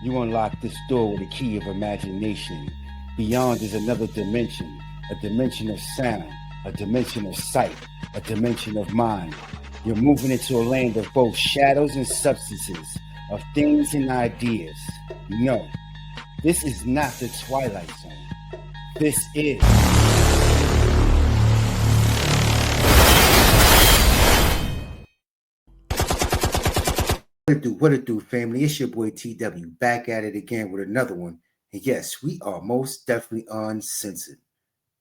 You unlock this door with a key of imagination. Beyond is another dimension, a dimension of sound, a dimension of sight, a dimension of mind. You're moving into a land of both shadows and substances, of things and ideas. No, this is not the Twilight Zone. This is. What it do, family? It's your boy TW back at it again with another one. And yes, we are most definitely uncensored.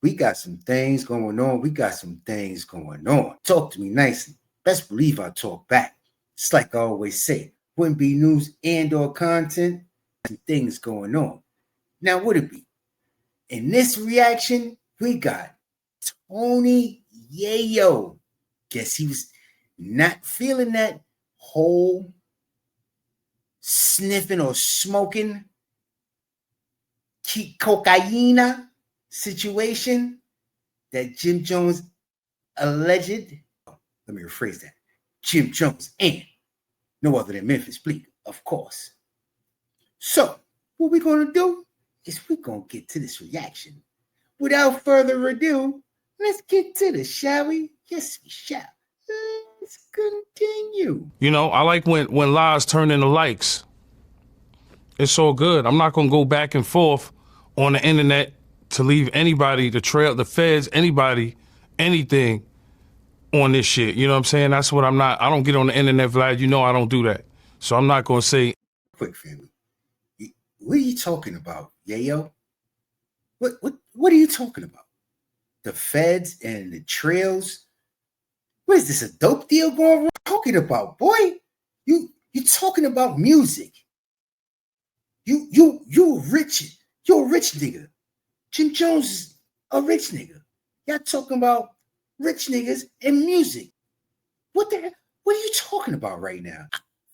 We got some things going on. Talk to me nicely. Best believe I talk back. It's like I always say, wouldn't be news and or content, some things going on. Now, would it be? In this reaction, we got Tony Yayo. Guess he was not feeling that whole sniffing or smoking cocaine situation that Jim Jones alleged. Let me rephrase that. Jim Jones and no other than Memphis Bleak, of course. So, what we're going to do is we're going to get to this reaction. Without further ado, let's get to this, shall we? Yes, we shall. Let's continue. You know, I like when lies turn into likes. It's all good. I'm not going to go back and forth on the internet to leave anybody, the trail, the feds, anybody, anything on this shit. You know what I'm saying? That's what I'm not. I don't get on the internet, Vlad. You know I don't do that. So I'm not going to say. Quick, family. What are you talking about, Yayo? What are you talking about? The feds and the trails? What is this, a dope deal going on? Talking about, boy? You talking about music. You're rich. You're a rich nigga. Jim Jones is a rich nigga. Y'all talking about rich niggas and music. What are you talking about right now?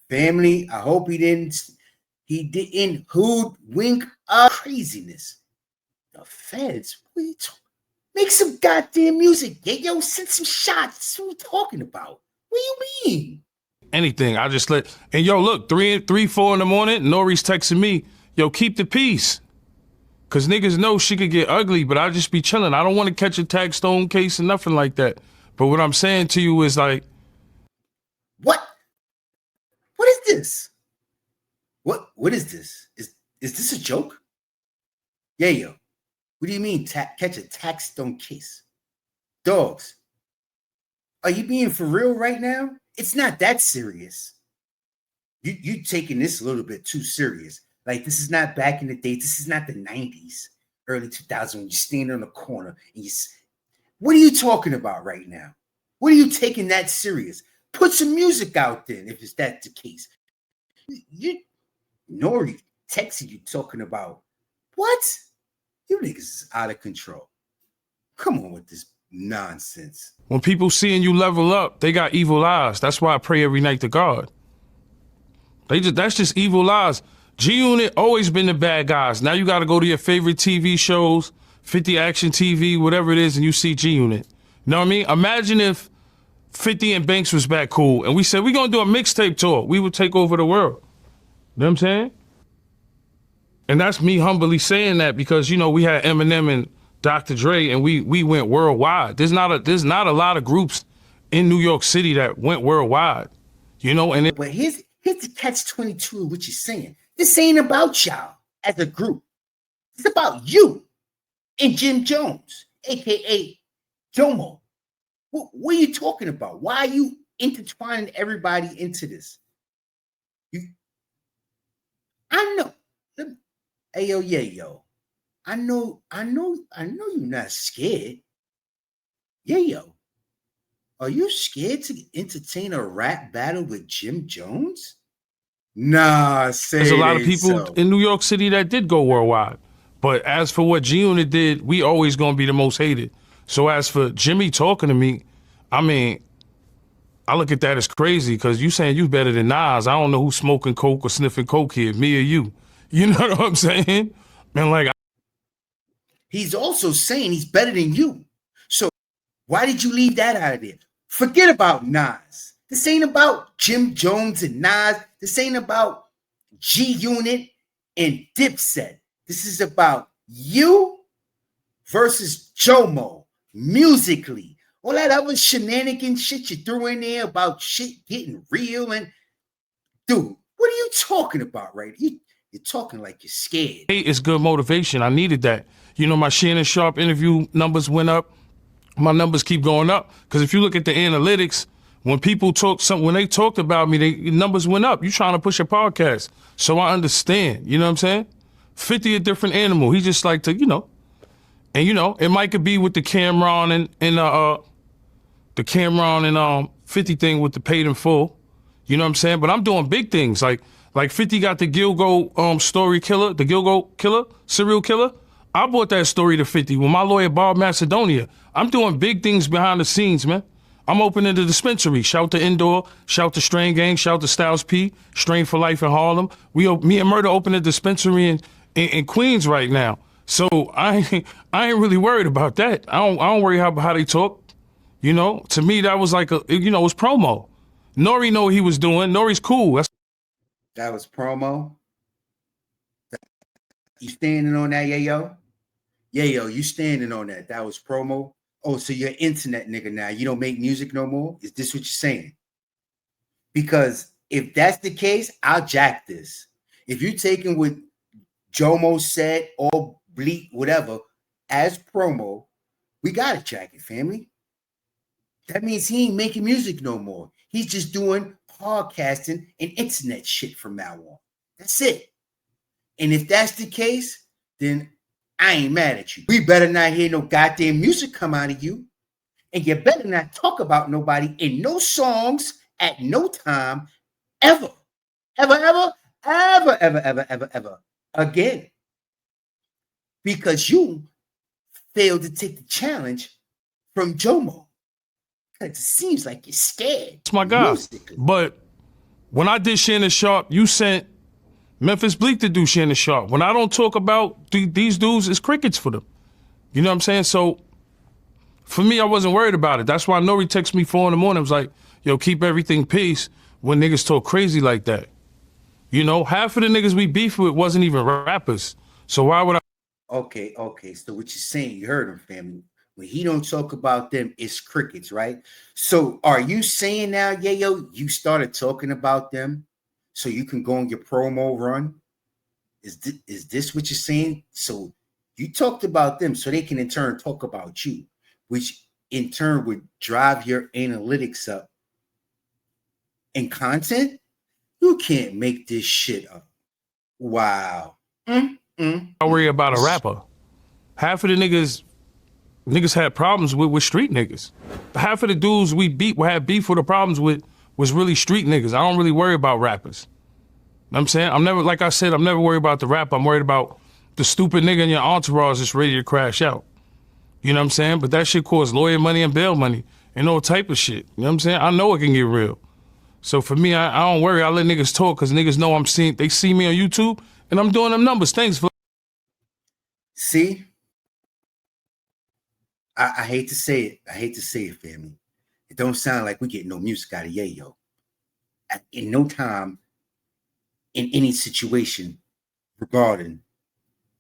Family, I hope he didn't hoodwink our craziness. The feds, what are you talking? Make some goddamn music. Yo, send some shots. That's what we're talking about. What do you mean? Anything. I just let, and yo, look, 4 in the morning, Nori's texting me, yo, keep the peace. Cause niggas know she could get ugly, but I just be chilling. I don't want to catch a tag stone case or nothing like that. But what I'm saying to you is like, what is this? What is this? Is this a joke? Yayo, what do you mean catch a tag stone case? Dogs, are you being for real right now? It's not that serious. You taking this a little bit too serious. Like, this is not back in the day. This is not the 90s, early 2000s when you stand on the corner and what are you talking about right now? What are you taking that serious? Put some music out then, if it's that the case. Nori texted you talking about what? You niggas is out of control. Come on with this nonsense. When people seeing you level up, they got evil eyes. That's why I pray every night to God. That's just evil eyes. G-Unit always been the bad guys. Now you got to go to your favorite TV shows, 50 Action TV, whatever it is, and you see G-Unit. You know what I mean? Imagine if 50 and Banks was back cool, and we said, we're going to do a mixtape tour. We would take over the world. You know what I'm saying? And that's me humbly saying that because, you know, we had Eminem and Dr. Dre, and we went worldwide. There's not a lot of groups in New York City that went worldwide. You know, and but here's the catch-22 of what you're saying. This ain't about y'all as a group. It's about you and Jim Jones, a.k.a. Jomo. What are you talking about? Why are you intertwining everybody into this? I know. Hey, yo. I know you're not scared. Yo. Are you scared to entertain a rap battle with Jim Jones? Nah, there's a lot of people in New York City that did go worldwide. But as for what G-Unit did, we always gonna be the most hated. So as for Jimmy talking to me, I mean, I look at that as crazy because you saying you better than Nas. I don't know who's smoking coke or sniffing coke here, me or you. You know what I'm saying? Man, like, he's also saying he's better than you. So why did you leave that out of there? Forget about Nas. This ain't about Jim Jones and Nas. This ain't about G-Unit and Dipset. This is about you versus Jomo musically. All that other shenanigan shit you threw in there about shit getting real. And dude, what are you talking about, right? You're talking like you're scared. Hey, it's good motivation. I needed that. You know, my Shannon Sharp interview numbers went up. My numbers keep going up. Because if you look at the analytics, when people when they talked about me, the numbers went up. You trying to push a podcast. So I understand. You know what I'm saying? 50 a different animal. He just like to, and it might could be with the Cameron and the Cameron and 50 thing with the paid in full. You know what I'm saying? But I'm doing big things. Like 50 got the Gilgo story killer, the Gilgo killer, serial killer. I brought that story to 50 with my lawyer, Bob Macedonia. I'm doing big things behind the scenes, man. I'm opening the dispensary. Shout to Indoor, shout to Strain Gang, shout to Styles P, Strain for Life in Harlem. Me and Murder open a dispensary in Queens right now. So I ain't really worried about that. I don't worry how they talk. To me, that was like it was promo. Nori know what he was doing. Nori's cool. That was promo. You standing on that, Yayo? Yayo, you standing on that. That was promo. Oh, so you're internet nigga now. You don't make music no more? Is this what you're saying? Because if that's the case, I'll jack this. If you're taking what Jomo said or bleep, whatever, as promo, we got to jack it, family. That means he ain't making music no more. He's just doing podcasting and internet shit from now on. That's it. And if that's the case, then I ain't mad at you. We better not hear no goddamn music come out of you. And you better not talk about nobody in no songs at no time ever. Ever again. Because you failed to take the challenge from Jomo. It seems like you're scared. It's my guy. But when I did Shannon Sharp, you sent Memphis Bleak to do Shannon Sharp. When I don't talk about these dudes, it's crickets for them. You know what I'm saying? So for me, I wasn't worried about it. That's why Nori texted me 4 in the morning. I was like, yo, keep everything peace when niggas talk crazy like that. Half of the niggas we beef with wasn't even rappers. So why would I? Okay. So what you're saying, you heard him, family. When he don't talk about them, it's crickets, right? So are you saying now, Yayo, you started talking about them so you can go on your promo run? Is this what you're saying? So you talked about them so they can in turn talk about you, which in turn would drive your analytics up. And content? You can't make this shit up. Wow. I worry about a rapper. Half of the niggas had problems with street niggas. Half of the dudes we beat had beef with the problems with was really street niggas. I don't really worry about rappers. You know what I'm saying? I'm never worried about the rap. I'm worried about the stupid nigga in your entourage that's ready to crash out. You know what I'm saying? But that shit costs lawyer money and bail money and all type of shit. You know what I'm saying? I know it can get real. So for me, I don't worry. I let niggas talk because niggas know they see me on YouTube and I'm doing them numbers. Thanks for. See? I hate to say it. Family. It don't sound like we get no music out of Yayo. In no time, in any situation regarding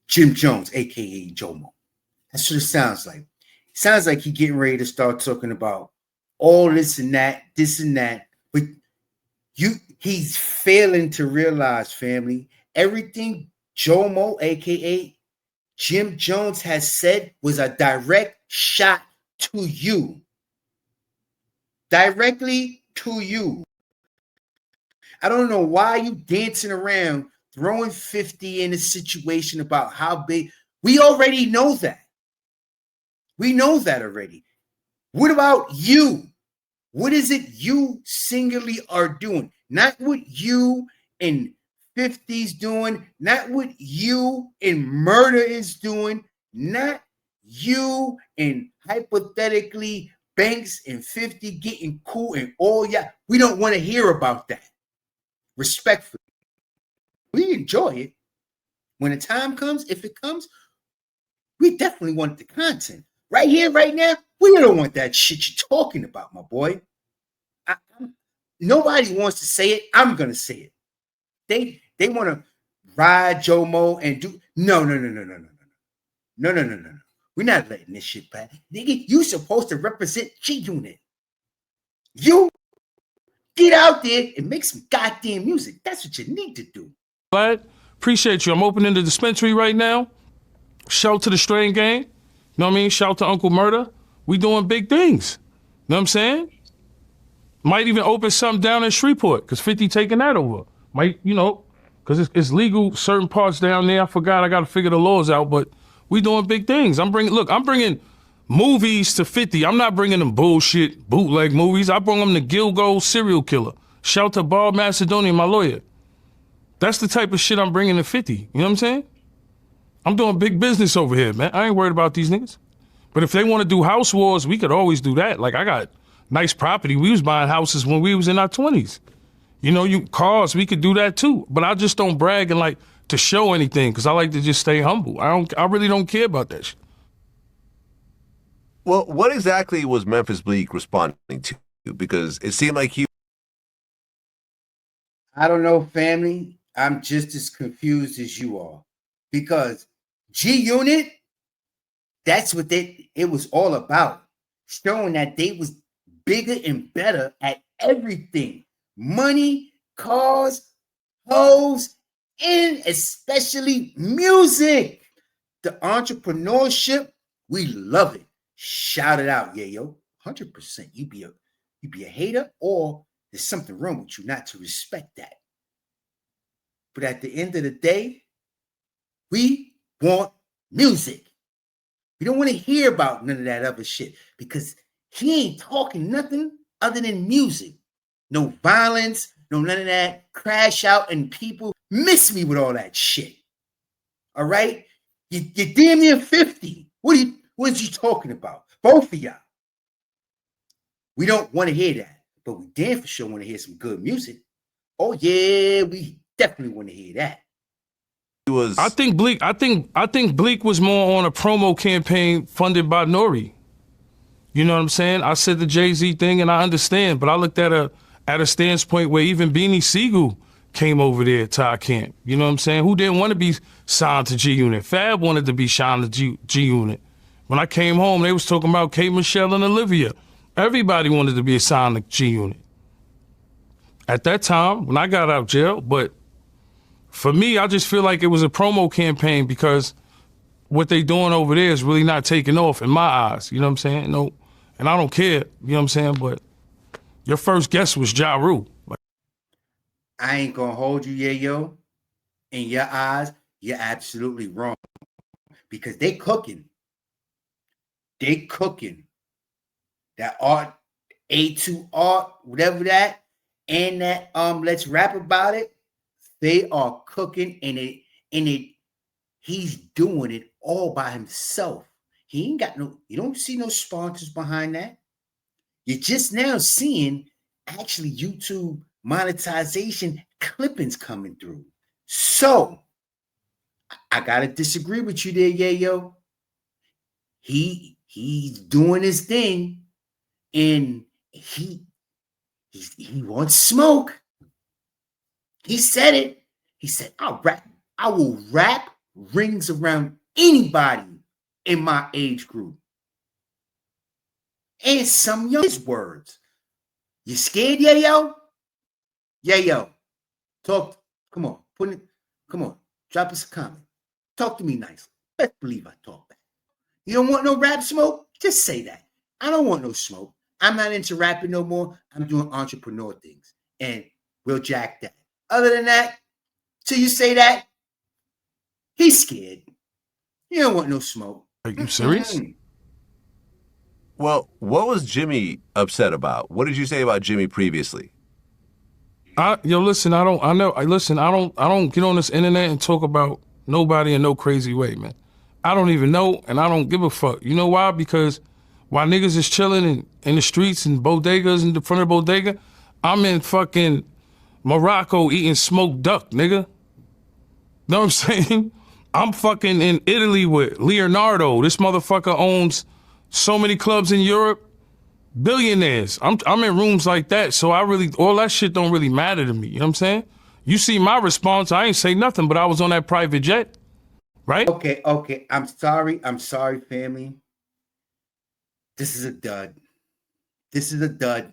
Jim Jones, a.k.a. Jomo. That's what it sounds like. It sounds like he getting ready to start talking about all this and that. But he's failing to realize, family, everything Jomo, a.k.a. Jim Jones has said was a direct shot to you. Directly to you. I don't know why you dancing around throwing 50 in a situation about how big. We already know that. We know that already. What about you? What is it you singularly are doing? Not what you and 50's doing, not what you and Murder is doing, not you and hypothetically Banks and 50 getting cool and all we don't want to hear about that. Respectfully. We enjoy it. When the time comes, if it comes, we definitely want the content. Right here, right now, we don't want that shit you're talking about, my boy. Nobody wants to say it. I'm going to say it. They want to ride Jomo and do no. We're not letting this shit pass. Nigga, you supposed to represent G Unit. You get out there and make some goddamn music. That's what you need to do. Glad. Appreciate you. I'm opening the dispensary right now. Shout to the Strain Gang. You know what I mean? Shout to Uncle Murder. We doing big things. You know what I'm saying? Might even open something down in Shreveport because 50 taking that over. Might, because it's legal certain parts down there. I forgot. I got to figure the laws out, but we doing big things. I'm bringing movies to 50. I'm not bringing them bullshit bootleg movies. I bring them to Gilgo Serial Killer. Shout to Bob Macedonian, my lawyer. That's the type of shit I'm bringing to 50. You know what I'm saying? I'm doing big business over here, man. I ain't worried about these niggas. But if they want to do house wars, we could always do that. Like, I got nice property. We was buying houses when we was in our 20s. Cars, we could do that too. But I just don't brag and like to show anything because I like to just stay humble. I really don't care about that shit. Well, what exactly was Memphis Bleek responding to? Because it seemed like he... I don't know, family. I'm just as confused as you are. Because G-Unit, that's what it was all about. Showing that they was bigger and better at everything. Money, cars, hoes, and especially music. The entrepreneurship, we love it. Shout it out, Yayo. 100%. You be a hater, or there's something wrong with you not to respect that. But at the end of the day, we want music. We don't want to hear about none of that other shit because he ain't talking nothing other than music. No violence, no none of that. Crash out and people miss me with all that shit. All right? You're damn near 50. What is you talking about? Both of y'all. We don't want to hear that, but we damn for sure want to hear some good music. Oh yeah, we definitely want to hear that. I think Bleek was more on a promo campaign funded by Nori. You know what I'm saying? I said the Jay-Z thing and I understand, but I looked at a standpoint where even Beanie Siegel came over there to our camp. You know what I'm saying? Who didn't want to be signed to G-Unit? Fab wanted to be signed to G-Unit. When I came home, they was talking about K. Michelle and Olivia. Everybody wanted to be assigned to G-Unit. At that time, when I got out of jail, but for me, I just feel like it was a promo campaign because what they doing over there is really not taking off in my eyes. You know what I'm saying? No, and I don't care. You know what I'm saying? But your first guest was Ja Rule. I ain't gonna hold you, Yayo. In your eyes, you're absolutely wrong because they cooking. They cooking. That art, A2 art, whatever that, and that let's rap about it. They are cooking he's doing it all by himself. He ain't got you don't see no sponsors behind that. You're just now seeing actually YouTube monetization clippings coming through. So I gotta disagree with you there, Yayo. He's doing his thing, and he wants smoke. He said it. He said, I will wrap rings around anybody in my age group. And some young words. You scared, Yayo? Yayo, talk. Come on, come on, drop us a comment. Talk to me nicely. Let's believe I talk back. You don't want no rap smoke? Just say that. I don't want no smoke. I'm not into rapping no more. I'm doing entrepreneur things. And we'll jack that. Other than that, till you say that, he's scared. You don't want no smoke. Are you serious? Well, what was Jimmy upset about? What did you say about Jimmy previously? Listen, I don't get on this internet and talk about nobody in no crazy way, man. I don't even know, and I don't give a fuck. You know why? Because while niggas is chilling in the streets and bodegas in the front of the bodega, I'm in fucking Morocco eating smoked duck, nigga. Know what I'm saying? I'm fucking in Italy with Leonardo. This motherfucker owns so many clubs in Europe. Billionaires. I'm in rooms like that, so all that shit don't really matter to me. You know what I'm saying? You see my response, I ain't say nothing, but I was on that private jet, right? Okay. I'm sorry, family. This is a dud. Vlad,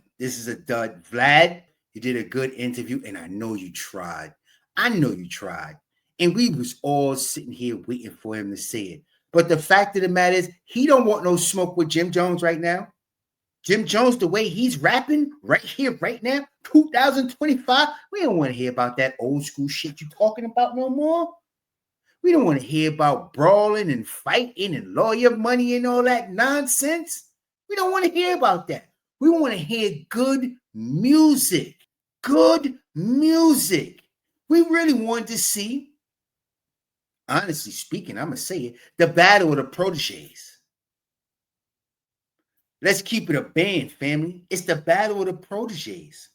you did a good interview, and I know you tried. And we was all sitting here waiting for him to say it. But the fact of the matter is, he don't want no smoke with Jim Jones right now. Jim Jones, the way he's rapping right here, right now, 2025, we don't want to hear about that old school shit you talking about no more. We don't want to hear about brawling and fighting and lawyer money and all that nonsense. We don't want to hear about that. We want to hear good music. Good music. We really wanted to see, honestly speaking, I'm going to say it, the battle of the proteges. Let's keep it a band, family. It's the battle of the proteges.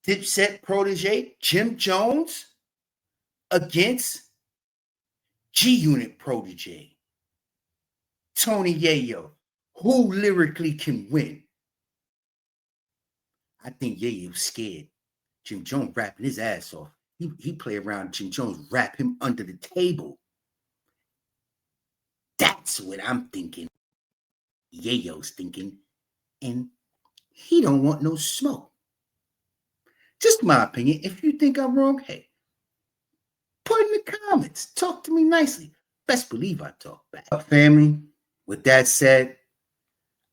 Dipset protege, Jim Jones, against G-Unit protege, Tony Yayo. Who lyrically can win? I think Yayo's scared. Jim Jones rapping his ass off. He play around Jim Jones, rap him under the table. That's what I'm thinking. Yayo's thinking, and he don't want no smoke. Just my opinion. If you think I'm wrong, hey, put in the comments. Talk to me nicely. Best believe I talk back. Family, with that said,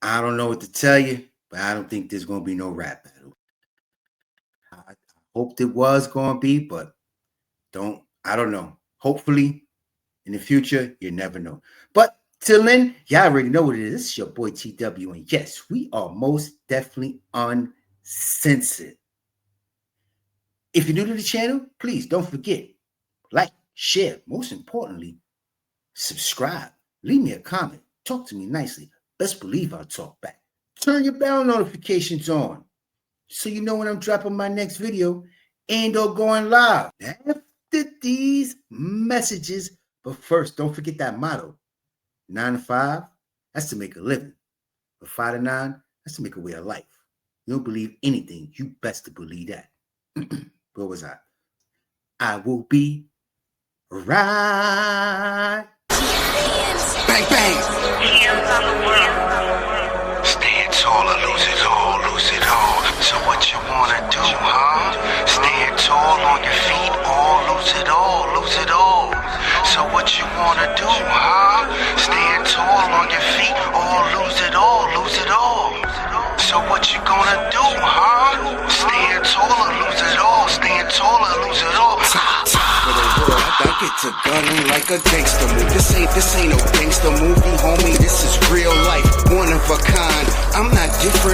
I don't know what to tell you, but I don't think there's going to be no rap battle. I hoped it was going to be, but I don't know. Hopefully, in the future, you never know. But till then, y'all already know what it is. This is your boy TW, and yes, we are most definitely uncensored. If you're new to the channel, please don't forget, like, share, most importantly, subscribe, leave me a comment, talk to me nicely. Best believe I'll talk back. Turn your bell notifications on so you know when I'm dropping my next video and or going live. After these messages, but first, don't forget that motto. 9 to 5, that's to make a living. But 5 to 9, that's to make a way of life. You don't believe anything, you best to believe that. Where was I? I will be right. Bang, bang. Hands on the world. Stand tall or lose it all, lose it all. So what you wanna do, huh? Stand tall on your feet or lose it all, lose it all. So what you wanna do, huh? Stand tall on your feet or lose it all, lose it all. So what you gonna do, huh? Stand tall or lose it all, stand tall or lose it all. For the world, I get to gunning like a gangster movie. This ain't no gangster movie, homie. This is real life, one of a kind. I'm not different.